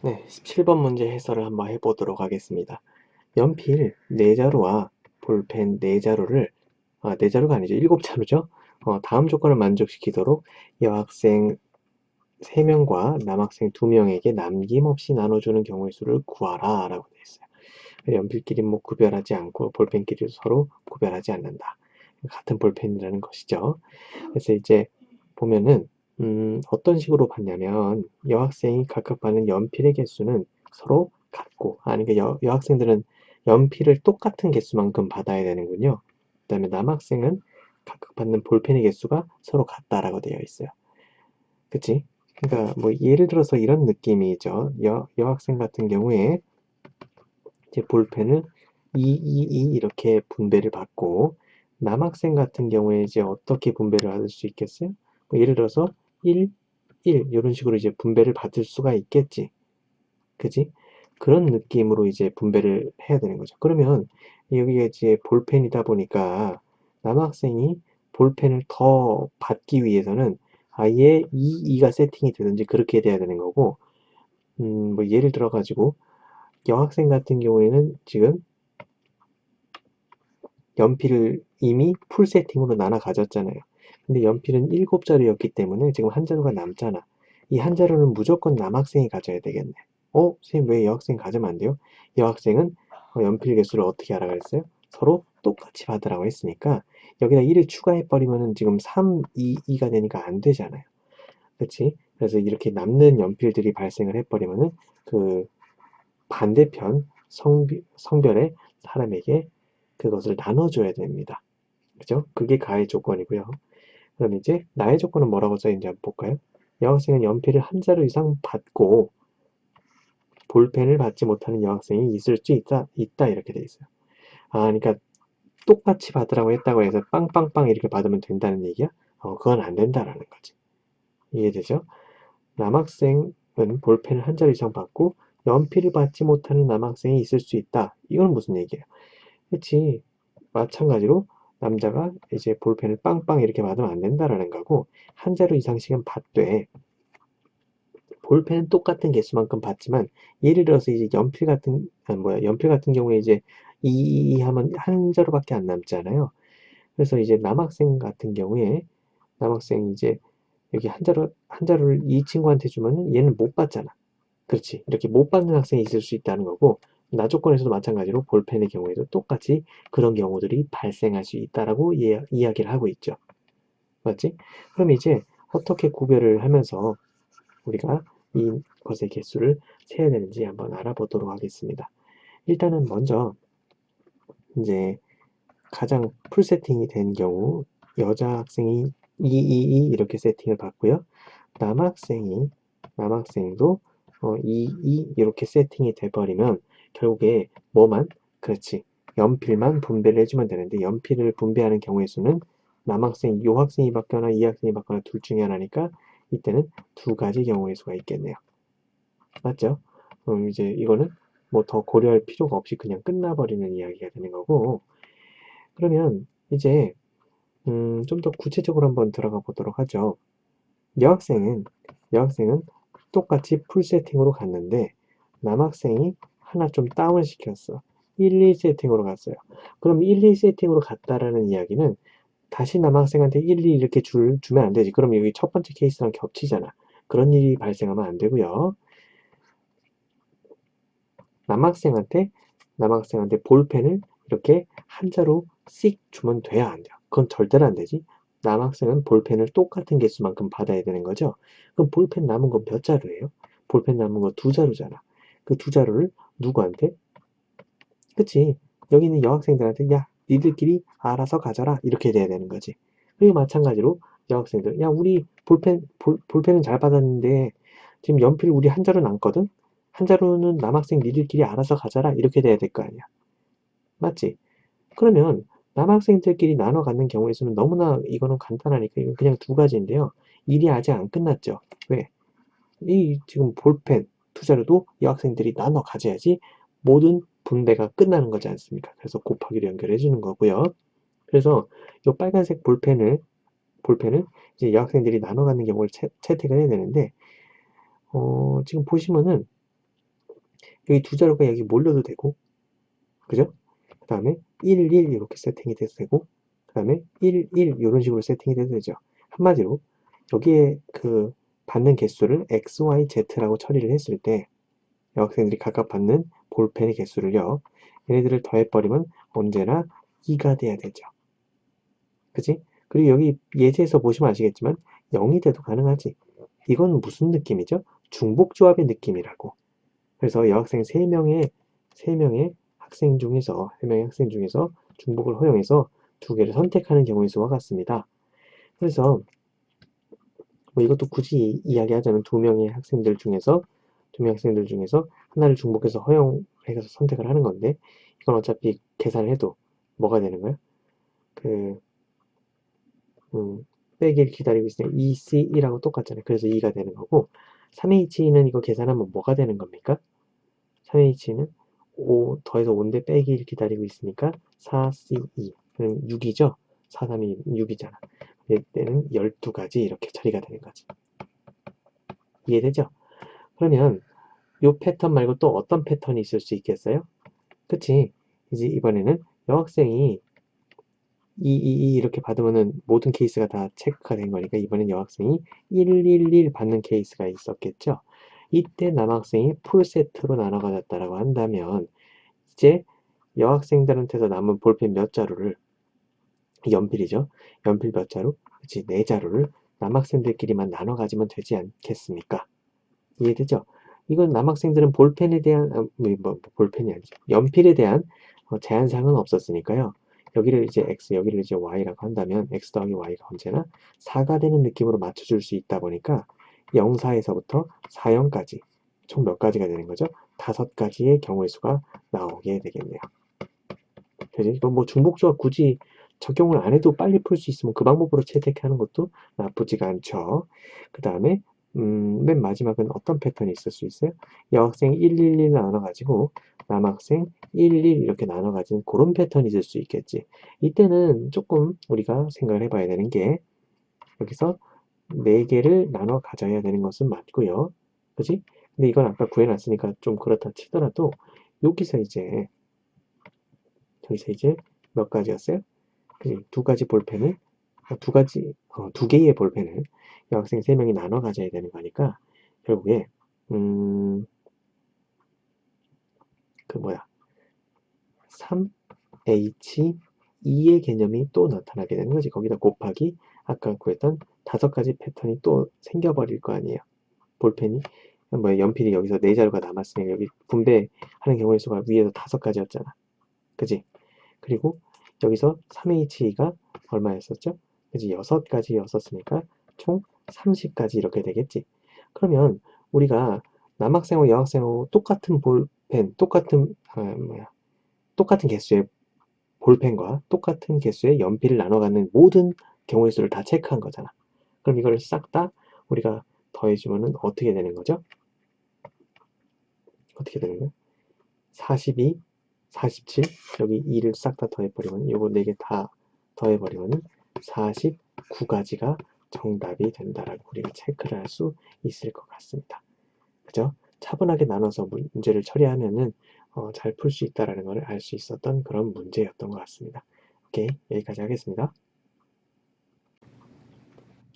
네, 17번 문제 해설을 한번 해보도록 하겠습니다. 연필 4자루와 볼펜 4자루를, 4자루가 아니죠. 7자루죠. 다음 조건을 만족시키도록 여학생 3명과 남학생 2명에게 남김없이 나눠주는 경우의 수를 구하라 라고 되어 있어요. 연필끼리 뭐 구별하지 않고 볼펜끼리도 서로 구별하지 않는다. 같은 볼펜이라는 것이죠. 그래서 이제 보면은 어떤 식으로 받냐면 여학생이 각각 받는 연필의 개수는 서로 같고, 그러니까 여학생들은 연필을 똑같은 개수만큼 받아야 되는군요. 그 다음에 남학생은 각각 받는 볼펜의 개수가 서로 같다라고 되어 있어요. 그치? 그러니까 뭐 예를 들어서 이런 느낌이죠. 여학생 같은 경우에 이제 볼펜을 2, 2, 2 이렇게 분배를 받고, 남학생 같은 경우에 이제 어떻게 분배를 받을 수 있겠어요? 뭐 예를 들어서 1, 1 이런 식으로 이제 분배를 받을 수가 있겠지. 그지? 그런 느낌으로 이제 분배를 해야 되는 거죠. 그러면 여기가 이제 볼펜이다 보니까 남학생이 볼펜을 더 받기 위해서는 아예 2, 2가 세팅이 되든지 그렇게 돼야 되는 거고, 뭐 예를 들어 가지고 여학생 같은 경우에는 지금 연필을 이미 풀 세팅으로 나눠 가졌잖아요. 근데 연필은 7자루였기 때문에 지금 한 자루가 남잖아. 이 한 자루는 무조건 남학생이 가져야 되겠네. 선생님 왜 여학생 가져면 안 돼요? 여학생은 연필 개수를 어떻게 하라 그랬어요? 서로 똑같이 받으라고 했으니까 여기다 1을 추가해버리면 지금 3, 2, 2가 되니까 안 되잖아요. 그치? 그래서 이렇게 남는 연필들이 발생을 해버리면은 그 반대편 성별의 사람에게 그것을 나눠줘야 됩니다. 그죠? 그게 가해 조건이고요. 그럼 이제 나의 조건은 뭐라고 써있는지 한번 볼까요? 여학생은 연필을 한 자루 이상 받고 볼펜을 받지 못하는 여학생이 있을 수 있다 이렇게 돼 있어요. 그러니까 똑같이 받으라고 했다고 해서 빵빵빵 이렇게 받으면 된다는 얘기야? 그건 안 된다라는 거지. 이해되죠? 남학생은 볼펜을 한 자루 이상 받고 연필을 받지 못하는 남학생이 있을 수 있다. 이건 무슨 얘기예요? 그치? 마찬가지로 남자가 이제 볼펜을 빵빵 이렇게 받으면 안 된다라는 거고, 한 자루 이상씩은 받되 볼펜은 똑같은 개수만큼 받지만, 예를 들어서 이제 연필 같은 경우에 이제 이 하면 한 자루밖에 안 남잖아요. 그래서 이제 남학생 같은 경우에 남학생이 이제 여기 한 자루를 이 친구한테 주면은 얘는 못 받잖아. 그렇지. 이렇게 못 받는 학생이 있을 수 있다는 거고, 나 조건에서도 마찬가지로 볼펜의 경우에도 똑같이 그런 경우들이 발생할 수 있다라고 이야기를 하고 있죠. 맞지? 그럼 이제 어떻게 구별을 하면서 우리가 이것의 개수를 세야 되는지 한번 알아보도록 하겠습니다. 일단은 먼저 이제 가장 풀 세팅이 된 경우 여자 학생이 222 이렇게 세팅을 받고요. 남학생도 2 이렇게 세팅이 돼버리면 결국에 뭐만 그렇지 연필만 분배를 해주면 되는데, 연필을 분배하는 경우의 수는 남학생, 여학생이 받거나 이학생이 받거나 둘 중에 하나니까 이때는 두 가지 경우의 수가 있겠네요. 맞죠? 그럼 이제 이거는 뭐 더 고려할 필요가 없이 그냥 끝나버리는 이야기가 되는 거고, 그러면 이제 좀 더 구체적으로 한번 들어가 보도록 하죠. 여학생은 여학생은 똑같이 풀 세팅으로 갔는데 남학생이 하나 좀 다운 시켰어. 1, 2 세팅으로 갔어요. 그럼 1, 2 세팅으로 갔다라는 이야기는 다시 남학생한테 1, 2 이렇게 주면 안 되지. 그럼 여기 첫 번째 케이스랑 겹치잖아. 그런 일이 발생하면 안 되고요. 남학생한테 볼펜을 이렇게 한 자루 씩 주면 돼야 안 돼요. 그건 절대로 안 되지. 남학생은 볼펜을 똑같은 개수만큼 받아야 되는 거죠. 그럼 볼펜 남은 건 몇 자루예요? 볼펜 남은 거 두 자루잖아. 그 두 자루를 누구한테? 그치? 여기 있는 여학생들한테 야, 니들끼리 알아서 가져라. 이렇게 돼야 되는 거지. 그리고 마찬가지로 여학생들, 야, 우리 볼펜은 잘 받았는데 지금 연필 우리 한 자루 남거든? 한 자루는 남학생 니들끼리 알아서 가져라. 이렇게 돼야 될 거 아니야. 맞지? 그러면 남학생들끼리 나눠 갖는 경우의 수는 너무나 이거는 간단하니까 이건 그냥 두 가지인데요. 일이 아직 안 끝났죠. 왜? 이 지금 볼펜 두 자루도 여학생들이 나눠 가져야지 모든 분배가 끝나는 거지 않습니까? 그래서 곱하기로 연결해 주는 거고요. 그래서 이 빨간색 볼펜을 이제 여학생들이 나눠 갖는 경우를 채택을 해야 되는데, 지금 보시면은 여기 두 자료가 여기 몰려도 되고, 그죠? 그 다음에 1, 1 이렇게 세팅이 돼도 되고, 그 다음에 1, 1 이런 식으로 세팅이 돼도 되죠. 한마디로 여기에 그 받는 개수를 x, y, z라고 처리를 했을 때 여학생들이 각각 받는 볼펜의 개수를요, 얘네들을 더해버리면 언제나 2가 돼야 되죠. 그치? 그리고 여기 예제에서 보시면 아시겠지만 0이 돼도 가능하지. 이건 무슨 느낌이죠? 중복조합의 느낌이라고. 그래서 여학생 3명의 학생 중에서, 3명의 학생 중에서 중복을 허용해서 두 개를 선택하는 경우의 수와 같습니다. 그래서 뭐 이것도 굳이 이야기하자면 두 명의 학생들 중에서 하나를 중복해서 허용해서 선택을 하는 건데, 이건 어차피 계산을 해도 뭐가 되는 거야? 그 빼기를 기다리고 있으니까 2C1하고 똑같잖아요. 그래서 2가 되는 거고, 3H는 이거 계산하면 뭐가 되는 겁니까? 3H는 5 더해서 5인데 빼기 1 기다리고 있으니까 4C2. 그럼 6이죠? 4, 3이 6이잖아. 이때는 12가지 이렇게 처리가 되는 거지. 이해되죠? 그러면 이 패턴 말고 또 어떤 패턴이 있을 수 있겠어요? 그치? 이제 이번에는 여학생이 2 이렇게 받으면은 모든 케이스가 다 체크가 된 거니까 이번엔 여학생이 111 받는 케이스가 있었겠죠? 이때 남학생이 풀세트로 나눠 가졌다라고 한다면 이제 여학생들한테서 남은 볼펜 몇 자루를, 연필이죠? 연필 몇 자루? 그치, 4자루를 남학생들끼리만 나눠 가지면 되지 않겠습니까? 이해되죠? 이건 남학생들은 볼펜에 대한 볼펜이 아니죠. 연필에 대한 제한사항은 없었으니까요. 여기를 이제 x, 여기를 이제 y라고 한다면 x 더하기 y가 언제나 4가 되는 느낌으로 맞춰줄 수 있다 보니까 0, 4에서부터 4, 0까지 총 몇 가지가 되는 거죠? 5가지의 경우의 수가 나오게 되겠네요. 그래서 이건 뭐 중복조합 굳이 적용을 안 해도 빨리 풀 수 있으면 그 방법으로 채택하는 것도 나쁘지가 않죠. 그 다음에 맨 마지막은 어떤 패턴이 있을 수 있어요? 여학생 111 나눠가지고 남학생 11 이렇게 나눠가지는 그런 패턴이 있을 수 있겠지. 이때는 조금 우리가 생각을 해봐야 되는 게 여기서 4개를 나눠 가져야 되는 것은 맞고요. 그지? 근데 이건 아까 구해놨으니까 좀 그렇다 치더라도 여기서 이제 몇 가지였어요? 두 가지 볼펜을, 두 개의 볼펜을 여학생 3명이 나눠 가져야 되는 거니까, 결국에, 그 뭐야, 3H2의 개념이 또 나타나게 되는 거지. 거기다 곱하기, 아까 구했던 5가지 패턴이 또 생겨버릴 거 아니에요. 볼펜이, 뭐 연필이 여기서 4자루가 남았으니까 여기 분배하는 경우의 수가 위에서 5가지였잖아. 그지? 그리고 여기서 3H가 얼마였었죠? 그지? 6가지였었으니까 총 30가지 이렇게 되겠지. 그러면 우리가 남학생하고 여학생하고 똑같은 볼펜, 똑같은 개수의 볼펜과 똑같은 개수의 연필을 나눠 갖는 모든 경우의 수를 다 체크한 거잖아. 그럼 이걸 싹 다 우리가 더해주면은 어떻게 되는 거죠? 어떻게 되는 거야? 42, 47, 여기 2를 싹 다 더해버리면, 요거 4개 다 더해버리면 49가지가 정답이 된다라고 우리가 체크를 할 수 있을 것 같습니다. 그죠? 차분하게 나눠서 문제를 처리하면은 잘 풀 수 있다라는 걸 알 수 있었던 그런 문제였던 것 같습니다. 오케이, 여기까지 하겠습니다.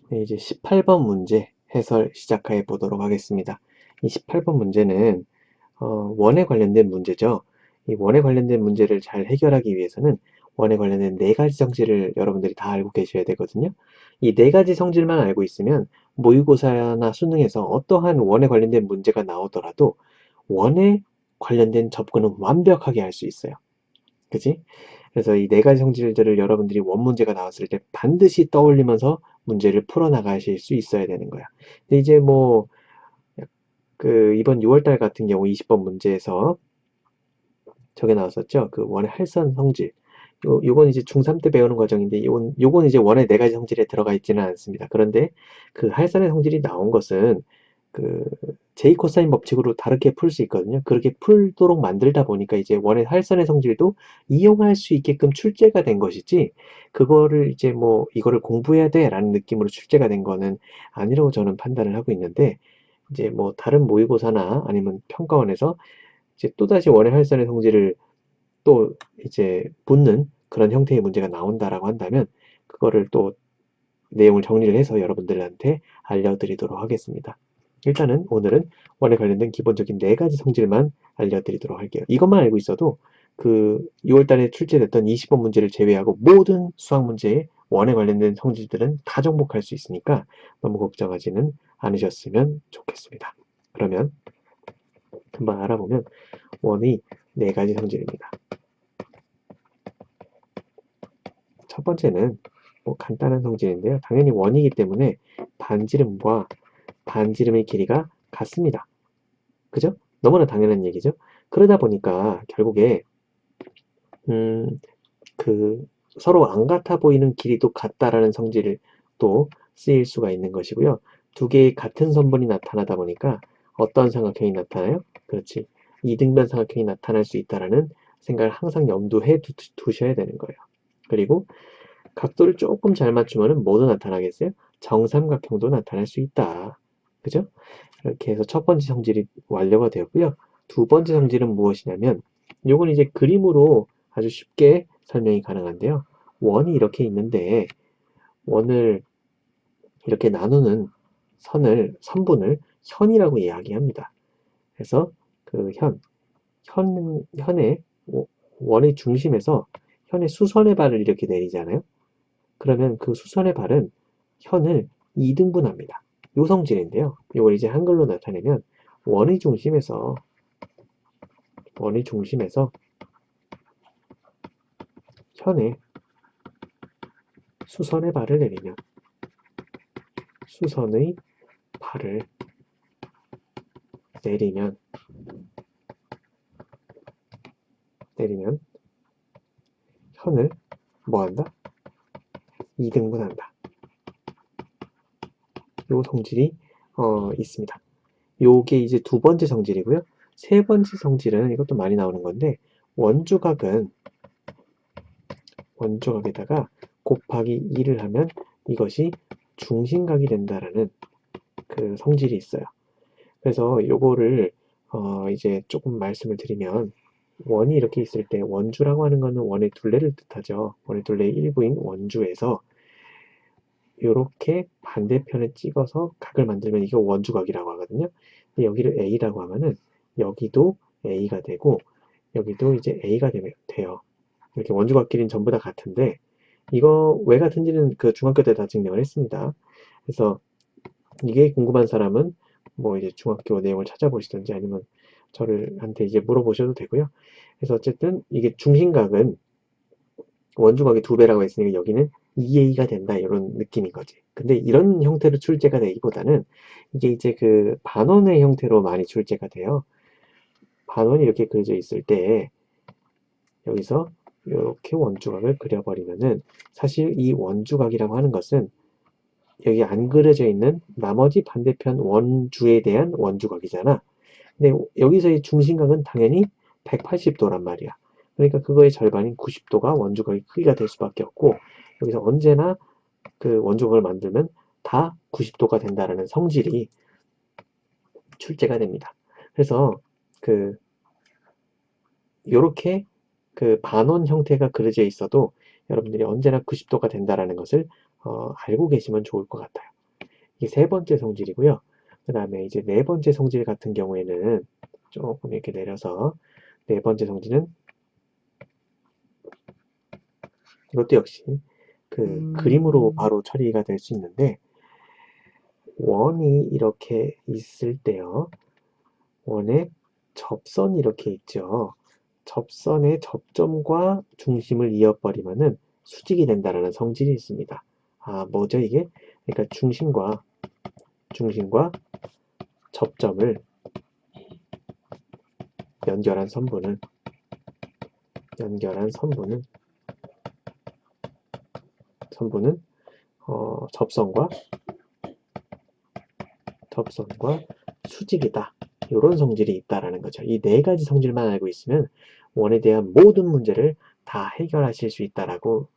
네, 이제 18번 문제 해설 시작해 보도록 하겠습니다. 이 18번 문제는 원에 관련된 문제죠. 이 원에 관련된 문제를 잘 해결하기 위해서는 원에 관련된 4가지 성질을 여러분들이 다 알고 계셔야 되거든요. 이 4가지 성질만 알고 있으면 모의고사나 수능에서 어떠한 원에 관련된 문제가 나오더라도 원에 관련된 접근은 완벽하게 할 수 있어요. 그치? 그래서 이 4가지 성질들을 여러분들이 원 문제가 나왔을 때 반드시 떠올리면서 문제를 풀어나가실 수 있어야 되는 거야. 근데 이제 뭐 이번 6월달 같은 경우 20번 문제에서 저게 나왔었죠. 그 원의 할선 성질. 요건 이제 중3 때 배우는 과정인데, 요건 이제 원의 4가지 성질에 들어가 있지는 않습니다. 그런데 그 할선의 성질이 나온 것은 그 제이 코사인 법칙으로 다르게 풀 수 있거든요. 그렇게 풀도록 만들다 보니까 이제 원의 할선의 성질도 이용할 수 있게끔 출제가 된 것이지, 그거를 이제 뭐 이거를 공부해야 돼 라는 느낌으로 출제가 된 거는 아니라고 저는 판단을 하고 있는데, 이제 뭐 다른 모의고사나 아니면 평가원에서 이제 또다시 원의 활선의 성질을 또 이제 묻는 그런 형태의 문제가 나온다라고 한다면 그거를 또 내용을 정리를 해서 여러분들한테 알려드리도록 하겠습니다. 일단은 오늘은 원에 관련된 기본적인 4가지 성질만 알려드리도록 할게요. 이것만 알고 있어도 그 6월달에 출제됐던 20번 문제를 제외하고 모든 수학 문제에 원에 관련된 성질들은 다 정복할 수 있으니까 너무 걱정하지는 않으셨으면 좋겠습니다. 그러면 한번 알아보면 원의 4가지 성질입니다. 첫 번째는 뭐 간단한 성질인데요. 당연히 원이기 때문에 반지름과 반지름의 길이가 같습니다. 그죠? 너무나 당연한 얘기죠. 그러다 보니까 결국에 그 서로 안 같아 보이는 길이도 같다라는 성질을 또 쓰일 수가 있는 것이고요. 두 개의 같은 선분이 나타나다 보니까 어떤 삼각형이 나타나요? 그렇지. 이등변 삼각형이 나타날 수 있다라는 생각을 항상 염두해 두셔야 되는 거예요. 그리고 각도를 조금 잘 맞추면 뭐도 나타나겠어요? 정삼각형도 나타날 수 있다. 그죠? 이렇게 해서 첫 번째 성질이 완료가 되었고요. 두 번째 성질은 무엇이냐면 이건 이제 그림으로 아주 쉽게 설명이 가능한데요. 원이 이렇게 있는데 원을 이렇게 나누는 선분을 현이라고 이야기합니다. 그래서 그 현의 원의 중심에서 현의 수선의 발을 이렇게 내리잖아요. 그러면 그 수선의 발은 현을 2등분합니다. 요 성질인데요. 이걸 이제 한글로 나타내면 원의 중심에서 현의 수선의 발을 내리면 수선의 발을 내리면 현을 뭐한다? 2등분한다. 요 성질이 있습니다. 요게 이제 두 번째 성질이고요. 세 번째 성질은 이것도 많이 나오는 건데 원주각에다가 곱하기 2를 하면 이것이 중심각이 된다라는 그 성질이 있어요. 그래서 요거를 이제 조금 말씀을 드리면 원이 이렇게 있을 때 원주라고 하는 거는 원의 둘레를 뜻하죠. 원의 둘레의 일부인 원주에서 이렇게 반대편에 찍어서 각을 만들면 이거 원주각이라고 하거든요. 근데 여기를 A라고 하면은 여기도 A가 되고 여기도 이제 A가 돼요. 이렇게 원주각끼리는 전부 다 같은데 이거 왜 같은지는 그 중학교 때 다 증명을 했습니다. 그래서 이게 궁금한 사람은 뭐 이제 중학교 내용을 찾아보시든지 아니면 저한테 이제 물어보셔도 되고요. 그래서 어쨌든 이게 중심각은 원주각의 2배라고 했으니까 여기는 2a가 된다 이런 느낌인 거지. 근데 이런 형태로 출제가 되기보다는 이게 이제 그 반원의 형태로 많이 출제가 돼요. 반원이 이렇게 그려져 있을 때 여기서 이렇게 원주각을 그려버리면은 사실 이 원주각이라고 하는 것은 여기 안 그려져 있는 나머지 반대편 원주에 대한 원주각이잖아. 근데 여기서의 중심각은 당연히 180도란 말이야. 그러니까 그거의 절반인 90도가 원주각의 크기가 될 수밖에 없고 여기서 언제나 그 원주각을 만들면 다 90도가 된다라는 성질이 출제가 됩니다. 그래서 그 요렇게 그 반원 형태가 그려져 있어도 여러분들이 언제나 90도가 된다라는 것을 알고 계시면 좋을 것 같아요. 이게 세 번째 성질이고요. 그 다음에 이제 네 번째 성질 같은 경우에는 조금 이렇게 내려서 네 번째 성질은 이것도 역시 그 그림으로 바로 처리가 될 수 있는데 원이 이렇게 있을 때요. 원의 접선이 이렇게 있죠. 접선의 접점과 중심을 이어버리면은 수직이 된다라는 성질이 있습니다. 아, 뭐죠 이게? 그러니까 중심과 접점을 연결한 선분은 접선과 수직이다. 이런 성질이 있다라는 거죠. 이 네 가지 성질만 알고 있으면 원에 대한 모든 문제를 다 해결하실 수 있다라고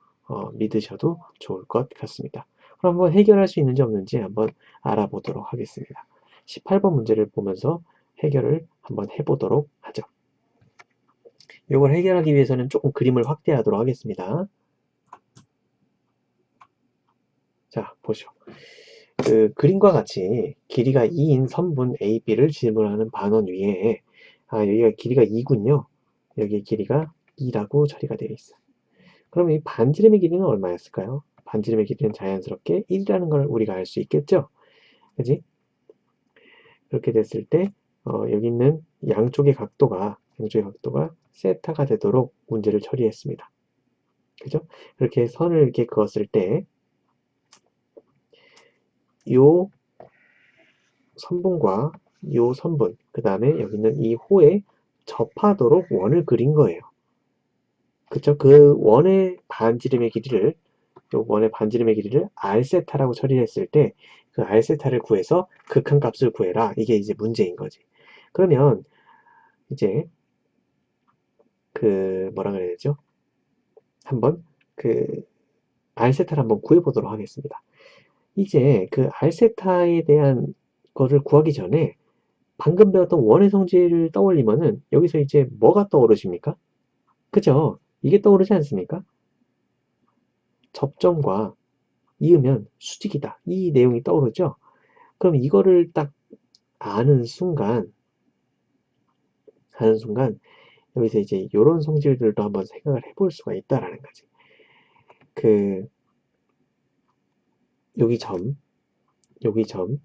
믿으셔도 좋을 것 같습니다. 그럼 한번 해결할 수 있는지 없는지 한번 알아보도록 하겠습니다. 18번 문제를 보면서 해결을 한번 해보도록 하죠. 이걸 해결하기 위해서는 조금 그림을 확대하도록 하겠습니다. 자, 보시오. 그 그림과 같이 길이가 2인 선분 AB를 지불하는 반원 위에 여기가 길이가 2군요. 여기 길이가 2라고 처리가 되어 있어. 그럼 이 반지름의 길이는 얼마였을까요? 반지름의 길이는 자연스럽게 1이라는 걸 우리가 알 수 있겠죠? 그지? 그렇게 됐을 때 여기 있는 양쪽의 각도가 세타가 되도록 문제를 처리했습니다. 그죠? 이렇게 선을 이렇게 그었을 때 요 선분과 요 선분, 그 다음에 여기 있는 이 호에 접하도록 원을 그린 거예요. 그쵸? 그 원의 반지름의 길이를, 요 원의 반지름의 길이를 r세타라고 처리했을 때, 그 r세타를 구해서 극한값을 구해라. 이게 이제 문제인 거지. 그러면, 이제, 그, 뭐라 그래야 되죠? 한번, 그, r세타를 한번 구해보도록 하겠습니다. 이제 그 r세타에 대한 거를 구하기 전에, 방금 배웠던 원의 성질을 떠올리면은, 여기서 이제 뭐가 떠오르십니까? 그죠? 이게 떠오르지 않습니까? 접점과 이으면 수직이다. 이 내용이 떠오르죠? 그럼 이거를 딱 아는 순간, 여기서 이제 이런 성질들도 한번 생각을 해볼 수가 있다라는 거지. 그, 여기 점, 여기 점,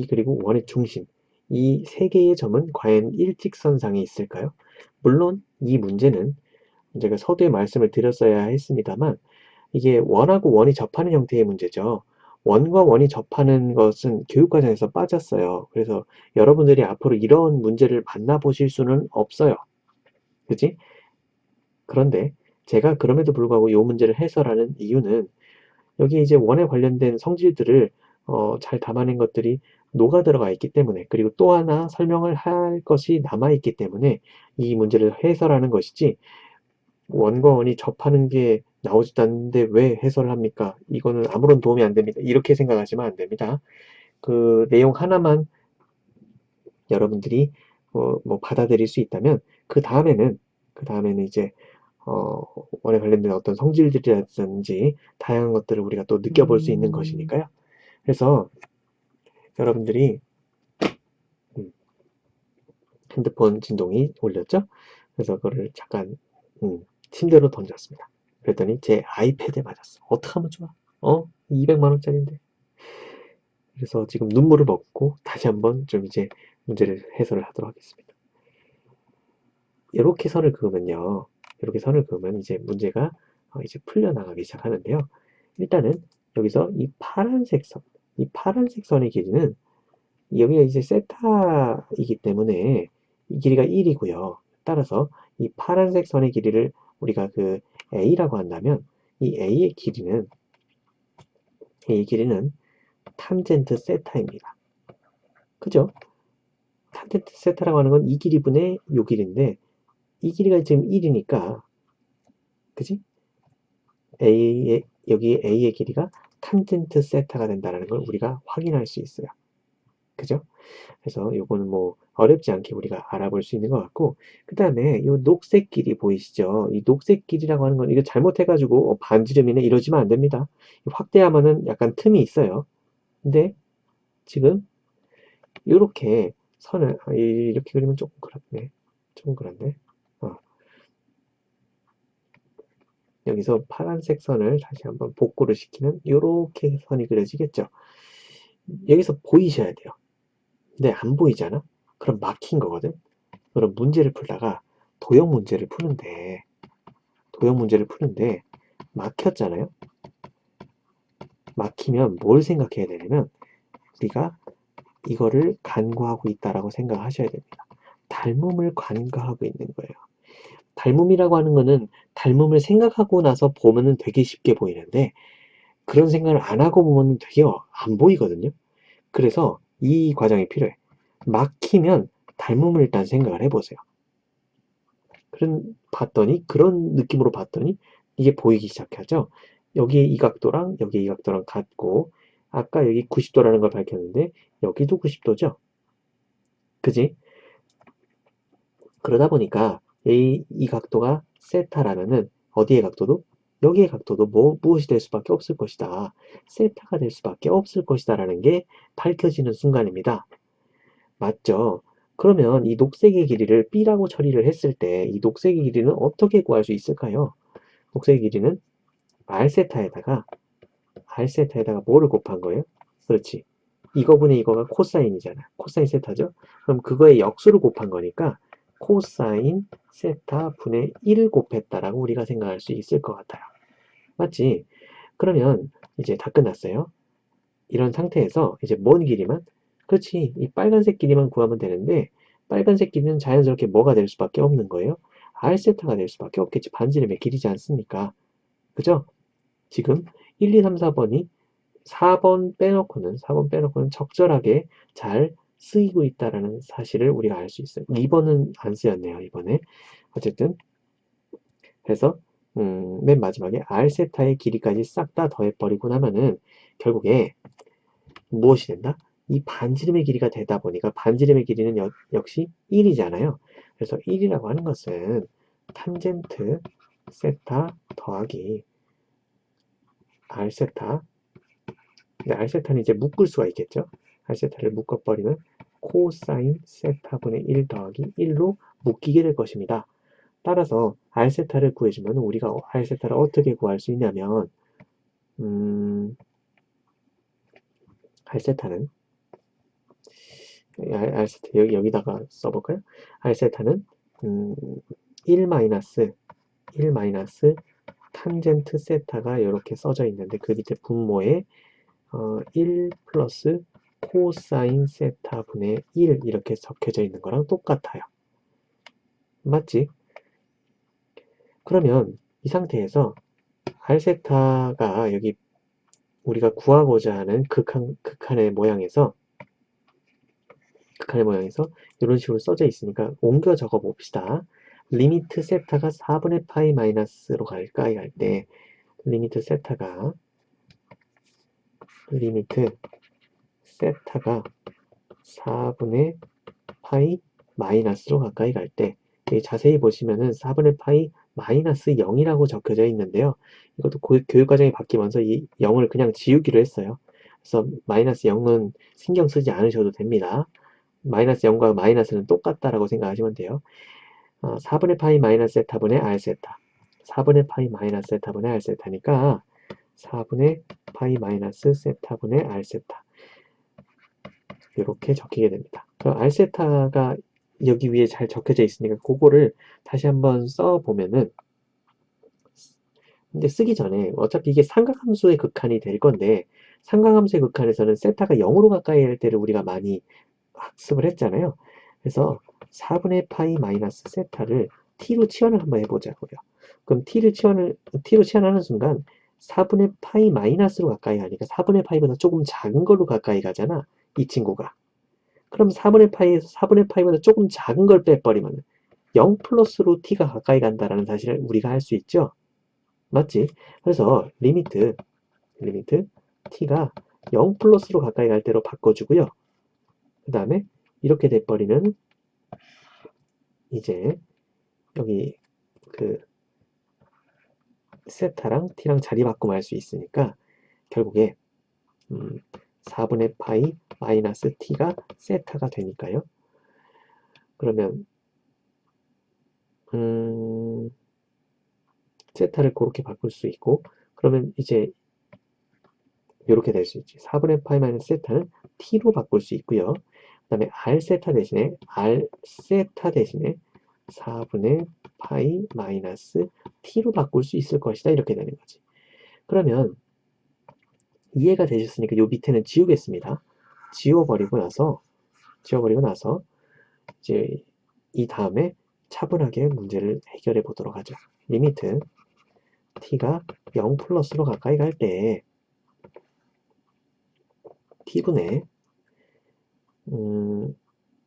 그리고 원의 중심. 이 세 개의 점은 과연 일직선상에 있을까요? 물론 이 문제는 제가 서두에 말씀을 드렸어야 했습니다만, 이게 원하고 원이 접하는 형태의 문제죠. 원과 원이 접하는 것은 교육과정에서 빠졌어요. 그래서 여러분들이 앞으로 이런 문제를 만나보실 수는 없어요. 그지? 그런데 제가 그럼에도 불구하고 이 문제를 해설하는 이유는 여기 이제 원에 관련된 성질들을 잘 담아낸 것들이 녹아 들어가 있기 때문에, 그리고 또 하나 설명을 할 것이 남아 있기 때문에 이 문제를 해설하는 것이지, 원과 원이 접하는 게 나오지도 않는데 왜 해설을 합니까? 이거는 아무런 도움이 안 됩니다. 이렇게 생각하시면 안 됩니다. 그 내용 하나만 여러분들이 뭐 받아들일 수 있다면 그 다음에는 이제 원에 관련된 어떤 성질들이라든지 다양한 것들을 우리가 또 느껴볼 수 있는 것이니까요. 그래서 여러분들이 음, 핸드폰 진동이 울렸죠? 그래서 그거를 잠깐 침대로 던졌습니다. 그랬더니 제 아이패드에 맞았어. 어떡하면 좋아? 200만 원짜리인데. 그래서 지금 눈물을 먹고 다시 한번 좀 이제 문제를 해설을 하도록 하겠습니다. 이렇게 선을 그으면요. 이렇게 선을 그으면 이제 문제가 이제 풀려나가기 시작하는데요. 일단은 여기서 이 파란색 선의 길이는 여기가 이제 세타이기 때문에 이 길이가 1이고요. 따라서 이 파란색 선의 길이를 우리가 그 A라고 한다면 이 A의 길이는 탄젠트 세타입니다. 그죠? 탄젠트 세타라고 하는 건 이 길이분의 요 길인데 이 길이가 지금 1이니까 그지? 여기 A의 길이가 탄젠트 세타가 된다는 걸 우리가 확인할 수 있어요. 그죠? 그래서 요거는 뭐 어렵지 않게 우리가 알아볼 수 있는 것 같고, 그 다음에 요 녹색 길이 보이시죠? 이 녹색 길이라고 하는 건 이거 잘못해가지고 반지름이네 이러지면 안 됩니다. 확대하면은 약간 틈이 있어요. 근데 지금 이렇게 선을 이렇게 그리면 조금 그렇네. 조금 그렇네. 여기서 파란색 선을 다시 한번 복구를 시키면 이렇게 선이 그려지겠죠. 여기서 보이셔야 돼요. 근데 안 보이잖아? 그럼 막힌 거거든? 그럼 문제를 풀다가 도형 문제를 푸는데 막혔잖아요? 막히면 뭘 생각해야 되냐면 우리가 이거를 간과하고 있다라고 생각하셔야 됩니다. 닮음을 간과하고 있는 거예요. 닮음이라고 하는 거는 닮음을 생각하고 나서 보면은 되게 쉽게 보이는데 그런 생각을 안 하고 보면 되게 안 보이거든요. 그래서 이 과정이 필요해. 막히면 닮음을 일단 생각을 해보세요. 그런 느낌으로 봤더니 이게 보이기 시작하죠. 여기에 이 각도랑 여기 이 각도랑 같고 아까 여기 90도라는 걸 밝혔는데 여기도 90도죠. 그지? 그러다 보니까 이 각도가 세타라면은 어디의 각도도? 여기의 각도도 무엇이 될 수밖에 없을 것이다. 세타가 될 수밖에 없을 것이다 라는 게 밝혀지는 순간입니다. 맞죠? 그러면 이 녹색의 길이를 B라고 처리를 했을 때 이 녹색의 길이는 어떻게 구할 수 있을까요? 녹색의 길이는 R세타에다가 뭐를 곱한 거예요? 그렇지. 이거분의 이거가 코사인이잖아. 코사인 세타죠? 그럼 그거의 역수를 곱한 거니까 코사인 세타 분의 1을 곱했다라고 우리가 생각할 수 있을 것 같아요. 맞지? 그러면 이제 다 끝났어요. 이런 상태에서 이제 먼 길이만, 그렇지, 이 빨간색 길이만 구하면 되는데 빨간색 길이는 자연스럽게 뭐가 될 수밖에 없는 거예요? R세타가 될 수밖에 없겠지. 반지름의 길이지 않습니까? 그죠? 지금 1, 2, 3, 4번이 4번 빼놓고는 적절하게 잘 쓰이고 있다는 사실을 우리가 알 수 있어요. 2번은 안 쓰였네요, 이번에. 어쨌든 그래서 맨 마지막에 R세타의 길이까지 싹 다 더해버리고 나면은 결국에 무엇이 된다? 이 반지름의 길이가 되다 보니까 반지름의 길이는 역시 1이잖아요. 그래서 1이라고 하는 것은 탄젠트 세타 더하기 R세타. 근데 R세타는 이제 묶을 수가 있겠죠. R세타를 묶어버리면 코사인 세타분의 1 더하기 1로 묶이게 될 것입니다. 따라서 R세타를 구해주면 우리가 R세타를 어떻게 구할 수 있냐면 R세타는 R세타 여기다가 써볼까요? R세타는 1 마이너스 탄젠트 세타가 이렇게 써져 있는데 그 밑에 분모에 1 플러스 코사인 세타분의 1 이렇게 적혀져 있는 거랑 똑같아요. 맞지? 그러면 이 상태에서 R세타가 여기 우리가 구하고자 하는 극한의 모양에서 이런 식으로 써져 있으니까 옮겨 적어 봅시다. 리미트 세타가 4분의 파이 마이너스로 갈까? 할 때 리미트 세타가 4분의 파이 마이너스로 가까이 갈 때 자세히 보시면은 4분의 파이 마이너스 0이라고 적혀져 있는데요. 이것도 교육과정이 바뀌면서 이 0을 그냥 지우기로 했어요. 그래서 마이너스 0은 신경 쓰지 않으셔도 됩니다. 마이너스 0과 마이너스는 똑같다라고 생각하시면 돼요. 4분의 파이 마이너스 세타분의 R 세타. 4분의 파이 마이너스 세타분의 R 세타니까 4분의 파이 마이너스 세타분의 R 세타. 이렇게 적히게 됩니다. 그럼 R 세타가 여기 위에 잘 적혀져 있으니까 그거를 다시 한번 써보면은 근데 쓰기 전에 어차피 이게 삼각함수의 극한이 될 건데 삼각함수의 극한에서는 세타가 0으로 가까이 할 때를 우리가 많이 학습을 했잖아요. 그래서 4분의 파이 마이너스 세타를 t로 치환을 한번 해보자고요. 그럼 t로 치환하는 순간 4분의 파이 마이너스로 가까이 가니까 4분의 파이보다 조금 작은 걸로 가까이 가잖아. 이 친구가. 그럼 4분의 파이에서 4분의 파이보다 조금 작은 걸 빼버리면 0 플러스로 t가 가까이 간다는 사실을 우리가 할 수 있죠. 맞지? 그래서 리미트 t가 0 플러스로 가까이 갈 때로 바꿔주고요. 그 다음에 이렇게 돼버리면 이제 여기 그 세타랑 t랑 자리 바꿈 할 수 있으니까 결국에 4분의 파이 마이너스 t가 세타가 되니까요. 그러면 세타를 그렇게 바꿀 수 있고 그러면 이제 이렇게 될 수 있지. 4분의 파이 마이너스 세타는 t로 바꿀 수 있고요. 그 다음에 R세타 대신에 4분의 파이 마이너스 t로 바꿀 수 있을 것이다. 이렇게 되는 거지. 그러면 이해가 되셨으니까 요 밑에는 지우겠습니다. 지워버리고 나서 이제 이 다음에 차분하게 문제를 해결해 보도록 하죠. 리미트 t가 0 플러스로 가까이 갈 때 t분의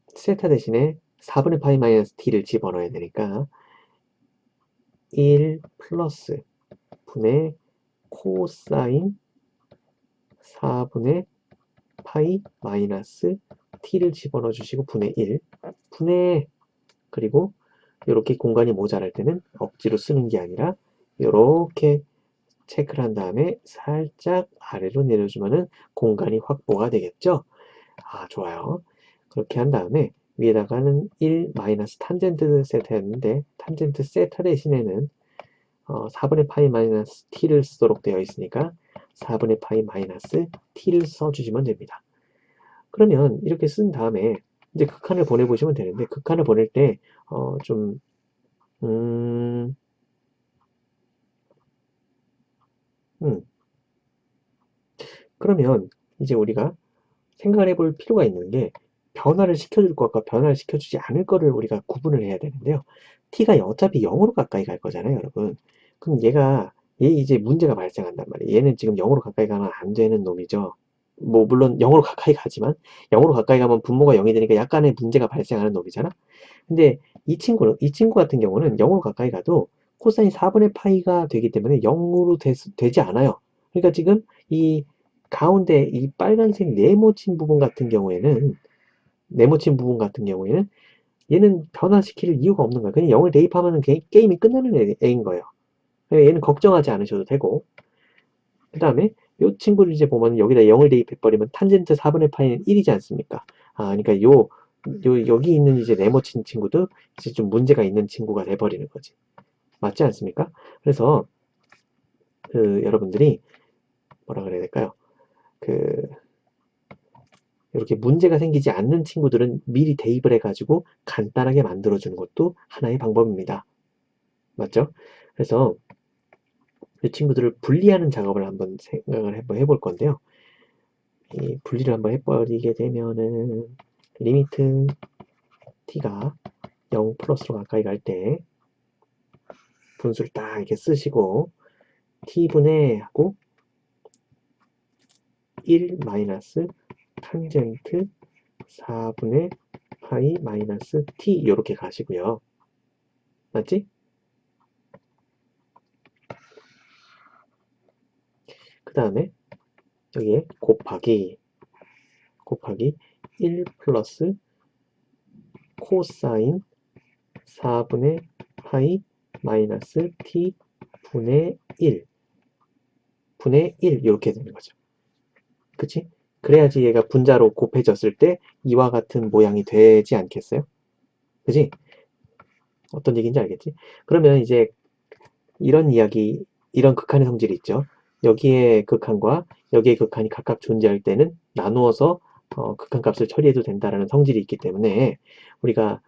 세타 대신에 4분의 파이 마이너스 t를 집어넣어야 되니까 1 플러스 분의 코사인 4분의 파이 마이너스 t를 집어넣어 주시고 분의 1 분의 그리고 이렇게 공간이 모자랄 때는 억지로 쓰는 게 아니라 이렇게 체크를 한 다음에 살짝 아래로 내려주면은 공간이 확보가 되겠죠? 아, 좋아요. 그렇게 한 다음에 위에다가는 1 마이너스 탄젠트 세타였는데 탄젠트 세타 대신에는 4분의 파이 마이너스 t를 쓰도록 되어 있으니까 4분의 파이 마이너스 t를 써주시면 됩니다. 그러면 이렇게 쓴 다음에 이제 극한을 보내보시면 되는데 극한을 보낼 때 좀 음, 음, 그러면 이제 우리가 생각을 해볼 필요가 있는 게 변화를 시켜줄 것과 변화를 시켜주지 않을 거를 우리가 구분을 해야 되는데요. t가 어차피 0으로 가까이 갈 거잖아요, 여러분. 그럼 얘 이제 문제가 발생한단 말이에요. 얘는 지금 0으로 가까이 가면 안 되는 놈이죠. 뭐 물론 0으로 가까이 가지만 0으로 가까이 가면 분모가 0이 되니까 약간의 문제가 발생하는 놈이잖아. 근데 이 친구 같은 경우는 0으로 가까이 가도 코사인 4분의 파이가 되기 때문에 0으로 되지 않아요. 그러니까 지금 이 가운데 이 빨간색 네모친 부분 같은 경우에는 얘는 변화시킬 이유가 없는 거야. 그냥 0을 대입하면 게임이 끝나는 애인 거예요. 얘는 걱정하지 않으셔도 되고. 그 다음에 이 친구를 이제 보면 여기다 0을 대입해버리면 탄젠트 4분의 파이는 1이지 않습니까? 아, 그러니까 여기 있는 이제 네모친 친구도 이제 좀 문제가 있는 친구가 돼버리는 거지. 맞지 않습니까? 그래서 여러분들이 뭐라 그래야 될까요? 그 이렇게 문제가 생기지 않는 친구들은 미리 대입을 해가지고 간단하게 만들어주는 것도 하나의 방법입니다. 맞죠? 그래서 이 친구들을 분리하는 작업을 한번 생각을 해볼 건데요. 이 분리를 한번 해버리게 되면은 리미트 t가 0 플러스로 가까이 갈 때 분수를 딱 이렇게 쓰시고 t분의 하고 1 마이너스 탄젠트 4분의 파이 마이너스 t 이렇게 가시고요. 맞지? 그 다음에 여기에 곱하기 1 플러스 코사인 4분의 파이 마이너스 t 분의 1 분의 1 이렇게 되는 거죠. 그치? 그래야지 얘가 분자로 곱해졌을 때 이와 같은 모양이 되지 않겠어요? 그치? 어떤 얘기인지 알겠지? 그러면 이제 이런 이야기, 이런 극한의 성질이 있죠. 여기에 극한과 여기에 극한이 각각 존재할 때는 나누어서 극한값을 처리해도 된다라는 성질이 있기 때문에 우리가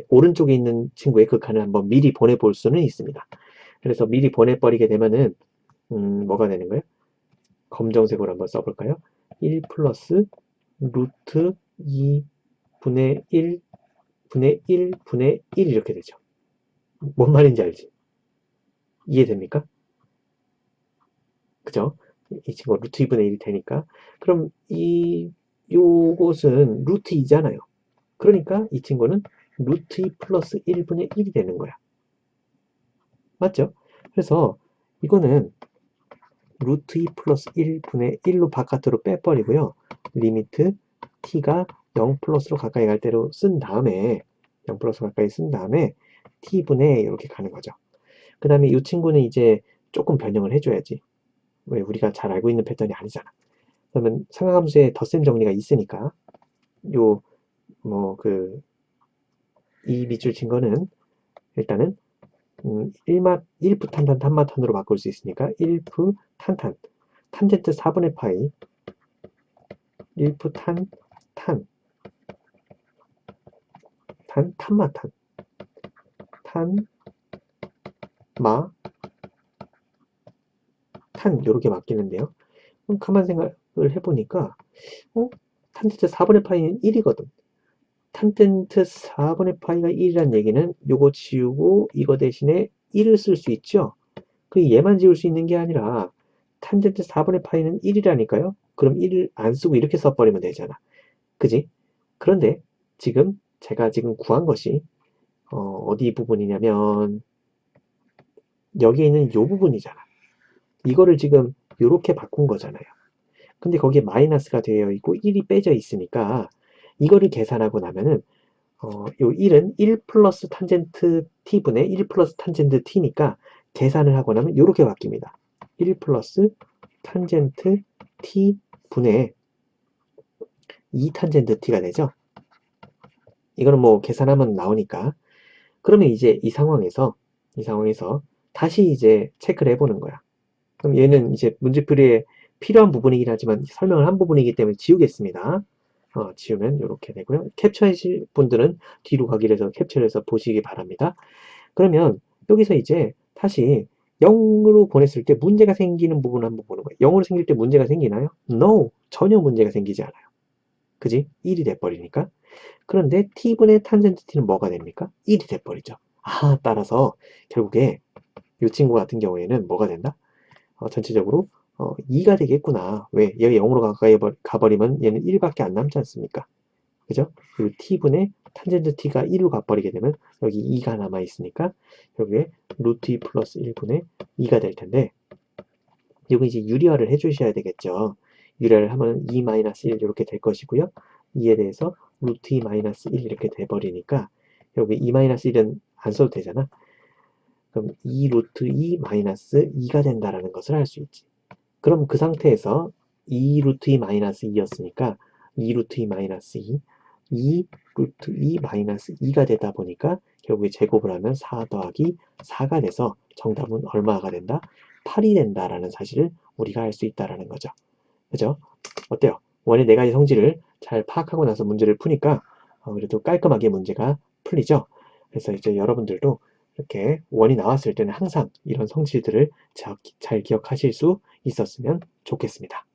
오른쪽에 있는 친구의 극한을 한번 미리 보내볼 수는 있습니다. 그래서 미리 보내버리게 되면은 뭐가 되는 거예요? 검정색으로 한번 써볼까요? 1 플러스 루트 2 분의 1 분의 1 분의 1 이렇게 되죠. 뭔 말인지 알지? 이해됩니까? 그죠? 이 친구가 루트 2분의 1이 되니까. 그럼 요것은 루트 2잖아요. 그러니까 이 친구는 루트 2 플러스 1분의 1이 되는 거야. 맞죠? 그래서 이거는 루트 2 플러스 1분의 1로 바깥으로 빼버리고요. 리미트 t가 0 플러스로 가까이 갈 때로 쓴 다음에 0 플러스 가까이 쓴 다음에 t분의 이렇게 가는 거죠. 그 다음에 이 친구는 이제 조금 변형을 해줘야지. 왜 우리가 잘 알고 있는 패턴이 아니잖아. 그러면 상하함수에 덧셈 정리가 있으니까 요 이 밑줄 친 거는 일단은 1프 탄탄 탄마탄으로 바꿀 수 있으니까 1프 탄탄 탄젠트 4분의 파이 1프 탄마탄 탄마 탄 요렇게 바뀌는데요. 그럼 가만 생각을 해보니까 탄젠트 4분의 파이는 1이거든. 탄젠트 4분의 파이가 1이란 얘기는 요거 지우고 이거 대신에 1을 쓸 수 있죠. 그 얘만 지울 수 있는 게 아니라 탄젠트 4분의 파이는 1이라니까요. 그럼 1을 안 쓰고 이렇게 써버리면 되잖아. 그지? 그런데 제가 지금 구한 것이 어디 부분이냐면 여기에 있는 요 부분이잖아. 이거를 지금 이렇게 바꾼 거잖아요. 근데 거기에 마이너스가 되어 있고 1이 빼져 있으니까 이거를 계산하고 나면은 요 1은 1 플러스 탄젠트 t분의 1 플러스 탄젠트 t니까 계산을 하고 나면 이렇게 바뀝니다. 1 플러스 탄젠트 t분의 2 탄젠트 t가 되죠. 이거는 뭐 계산하면 나오니까. 그러면 이제 이 상황에서 다시 이제 체크를 해보는 거야. 그럼 얘는 이제 문제풀이에 필요한 부분이긴 하지만 설명을 한 부분이기 때문에 지우겠습니다. 지우면 이렇게 되고요. 캡처하실 분들은 뒤로 가기를 해서 캡처를 해서 보시기 바랍니다. 그러면 여기서 이제 다시 0으로 보냈을 때 문제가 생기는 부분을 한번 보는 거예요. 0으로 생길 때 문제가 생기나요? No! 전혀 문제가 생기지 않아요. 그지? 1이 돼버리니까. 그런데 t분의 탄젠트 t는 뭐가 됩니까? 1이 돼버리죠. 따라서 결국에 이 친구 같은 경우에는 뭐가 된다? 전체적으로 2가 되겠구나. 왜? 얘가 0으로 가까이 가버리면 얘는 1밖에 안 남지 않습니까? 그죠? 그리고 t분의 탄젠트 t가 1로 가버리게 되면 여기 2가 남아있으니까 여기에 루트 2 플러스 1분의 2가 될 텐데 여기 이제 유리화를 해주셔야 되겠죠. 유리화를 하면 2 마이너스 1 이렇게 될 것이고요. 2에 대해서 루트 2 마이너스 1 이렇게 돼버리니까 여기 2 마이너스 1은 안 써도 되잖아. 그럼 2 루트 2 마이너스 2가 된다라는 것을 알 수 있지. 그럼 그 상태에서 2 루트 2 마이너스 2였으니까 2 루트 2 마이너스 2, 2 루트 2 마이너스 2가 되다 보니까 결국에 제곱을 하면 4 더하기 4가 돼서 정답은 얼마가 된다? 8이 된다라는 사실을 우리가 알 수 있다라는 거죠. 그죠? 어때요? 원의 네 가지 성질을 잘 파악하고 나서 문제를 푸니까 그래도 깔끔하게 문제가 풀리죠? 그래서 이제 여러분들도 이렇게 원이 나왔을 때는 항상 이런 성질들을 잘 기억하실 수 있었으면 좋겠습니다.